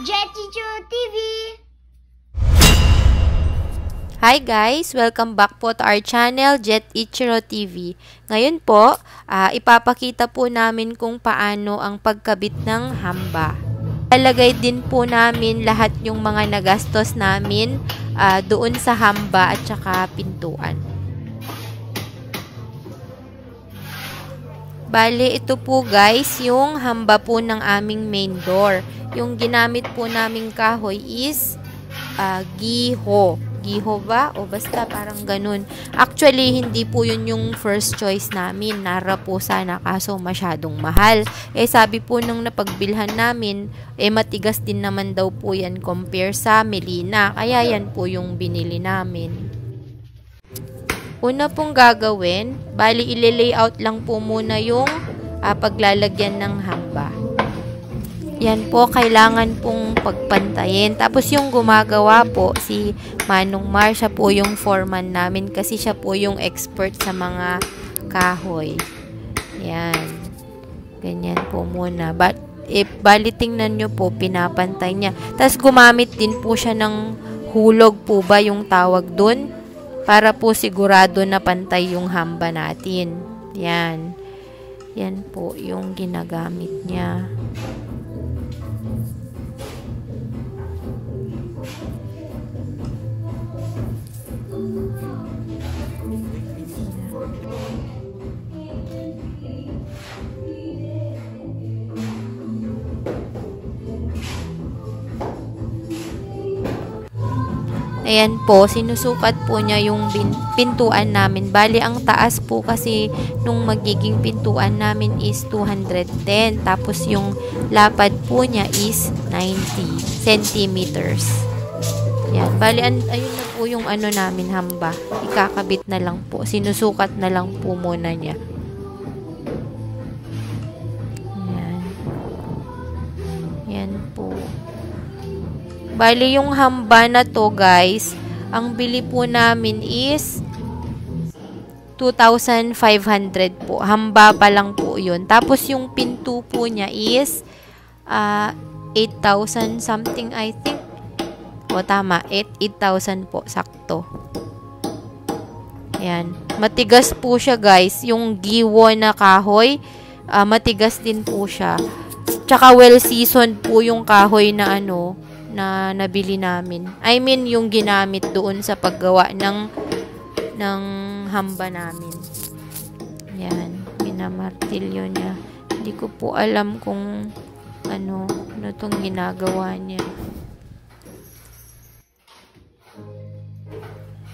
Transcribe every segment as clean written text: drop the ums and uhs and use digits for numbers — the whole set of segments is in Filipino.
TV. Hi guys! Welcome back po to our channel, Jet Ichiro TV. Ngayon po, ipapakita po namin kung paano ang pagkabit ng hamba. Ilalagay din po namin lahat yung mga nagastos namin doon sa hamba at saka pintuan. Bale, ito po guys, yung hamba po ng aming main door. Yung ginamit po naming kahoy is giho. Giho ba? O basta parang ganun. Actually, hindi po yun yung first choice namin. Nara po sana kaso masyadong mahal. Sabi po nung napagbilhan namin, matigas din naman daw po yan compare sa Melina. Kaya yan po yung binili namin. Una pong gagawin, bali i-layout lang po muna yung paglalagyan ng hamba. Yan po, kailangan pong pagpantayin. Tapos yung gumagawa po, si Manong Mar, siya po yung foreman namin kasi siya po yung expert sa mga kahoy. Yan. Ganyan po muna. Bali tingnan nyo po, pinapantay niya. Tapos gumamit din po siya ng hulog po ba yung tawag dun? Para po sigurado na pantay yung hamba natin. Yan. Yan po yung ginagamit niya. Ayan po, sinusukat po niya yung pintuan namin. Bali, ang taas po kasi nung magiging pintuan namin is 210. Tapos yung lapad po niya is 90 centimeters. Ayan, bali, ayun na po yung ano namin hamba. Ikakabit na lang po. Sinusukat na lang po muna niya. Ayan. Ayan po. Bali, yung hamba na to, guys, ang bili po namin is 2,500 po. Hamba pa lang po yun. Tapos, yung pinto po niya is 8,000 something, I think. O, tama. 8,000 po. Sakto. Ayan. Matigas po siya, guys. Yung giwo na kahoy, matigas din po siya. Tsaka well-seasoned po yung kahoy na ano, na nabili namin. I mean, yung ginamit doon sa paggawa ng hamba namin. Yan. Minamartilyo niya. Hindi ko po alam kung ano tong ginagawa niya.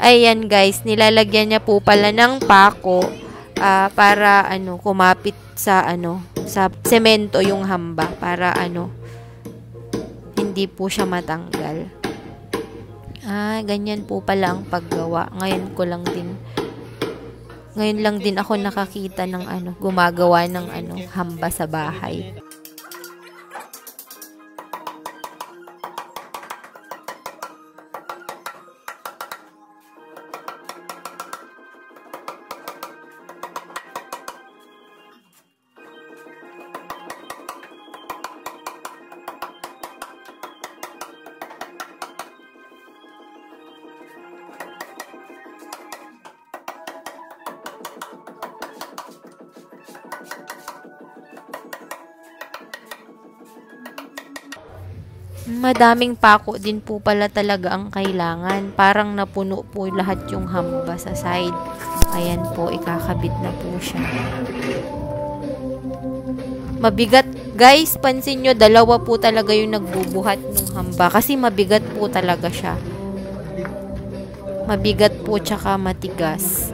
Ayan guys, nilalagyan niya po pala ng pako para kumapit sa sa semento yung hamba para hindi po siya matanggal. Ganyan po pala ang paggawa. Ngayon lang din ako nakakita ng gumagawa ng hamba sa bahay. Madaming pako din po pala talaga ang kailangan. Parang napuno po lahat yung hamba sa side. Ayan po, ikakabit na po siya. Mabigat. Guys, pansin nyo, dalawa po talaga yung nagbubuhat ng hamba. Kasi mabigat po talaga siya. Mabigat po tsaka matigas.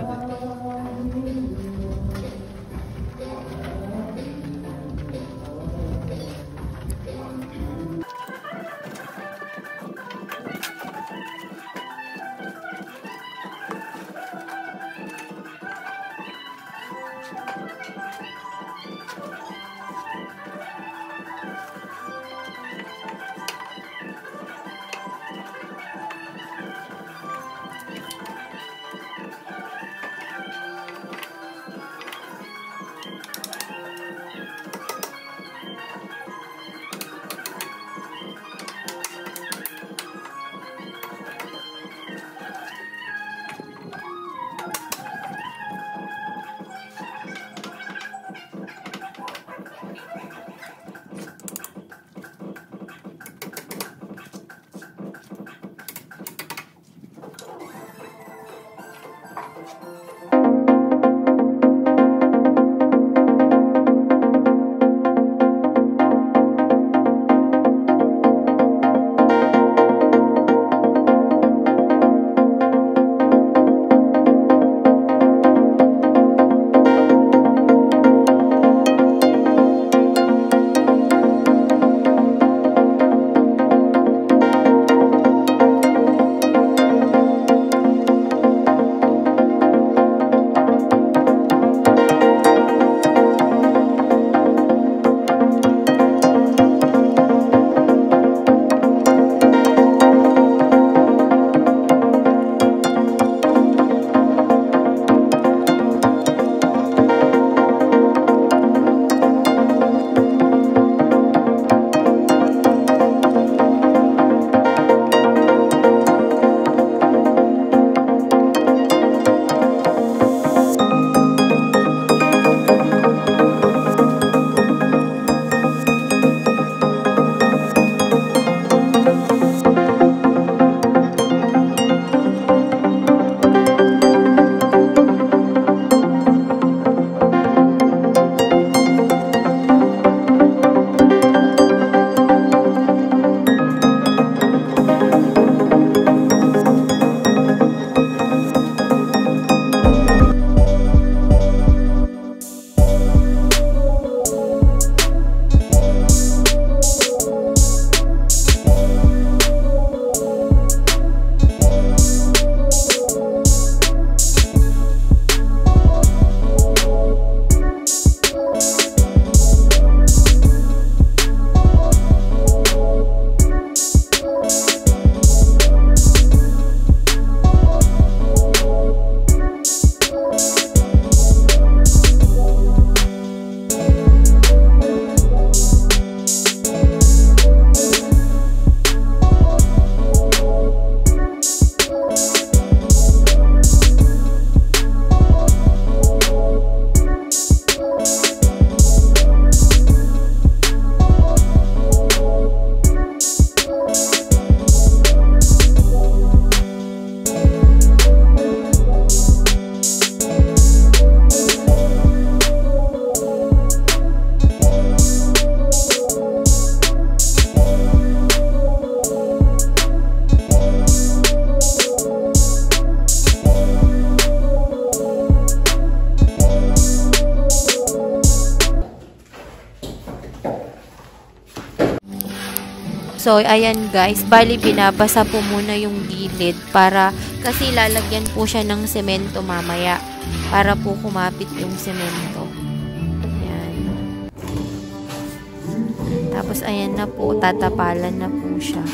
So, ayan guys, bali binabasa po muna yung gilid para, kasi lalagyan po siya ng semento mamaya para po kumapit yung semento. Ayan. Tapos, ayan na po, tatapalan na po siya.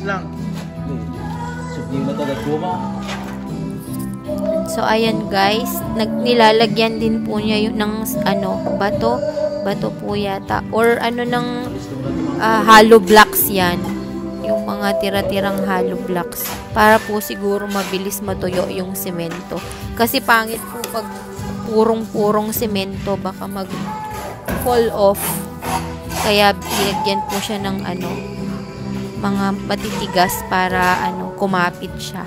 Lang. So, ayan guys, nilalagyan din po niya yung ng bato po yata, or ng hollow blocks yan, yung mga tira-tirang hollow blocks, para po siguro mabilis matuyo yung semento, kasi pangit po pag purong-purong semento, baka mag fall off, kaya bigyan po siya ng mga matitigas para kumapit siya.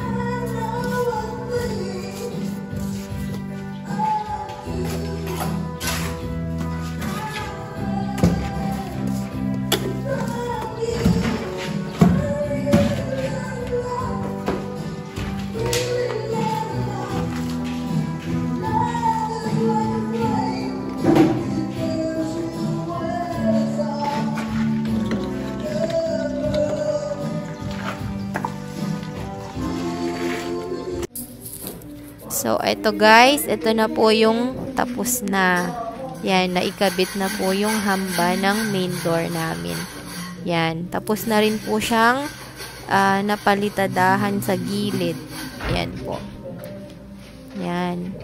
So, ito guys, ito na po yung tapos na. Yan, naikabit na po yung hamba ng main door namin. Yan, tapos na rin po siyang napalitadahan sa gilid. Yan po. Yan.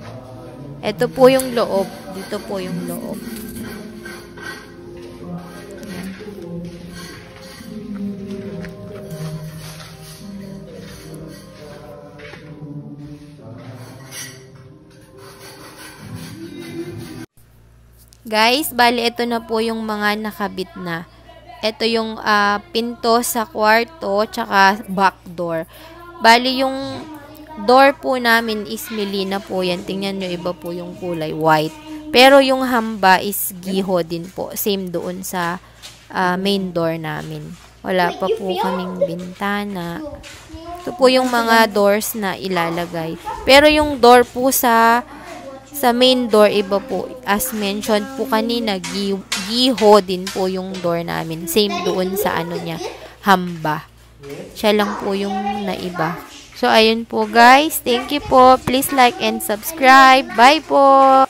Ito po yung loob. Dito po yung loob. Yan. Guys, bali ito na po yung mga nakabit na. Ito yung pinto sa kwarto, tsaka back door. Bali yung door po namin is Melina po yan. Tingnan nyo, iba po yung kulay, white. Pero yung hamba is giho din po. Same doon sa main door namin. Wala pa po kaming bintana. Ito po yung mga doors na ilalagay. Pero yung door po sa main door, iba po. As mentioned po kanina, giho din po yung door namin. Same doon sa niya, hamba. Siya lang po yung naiba. So, ayun po guys. Thank you po. Please like and subscribe. Bye po!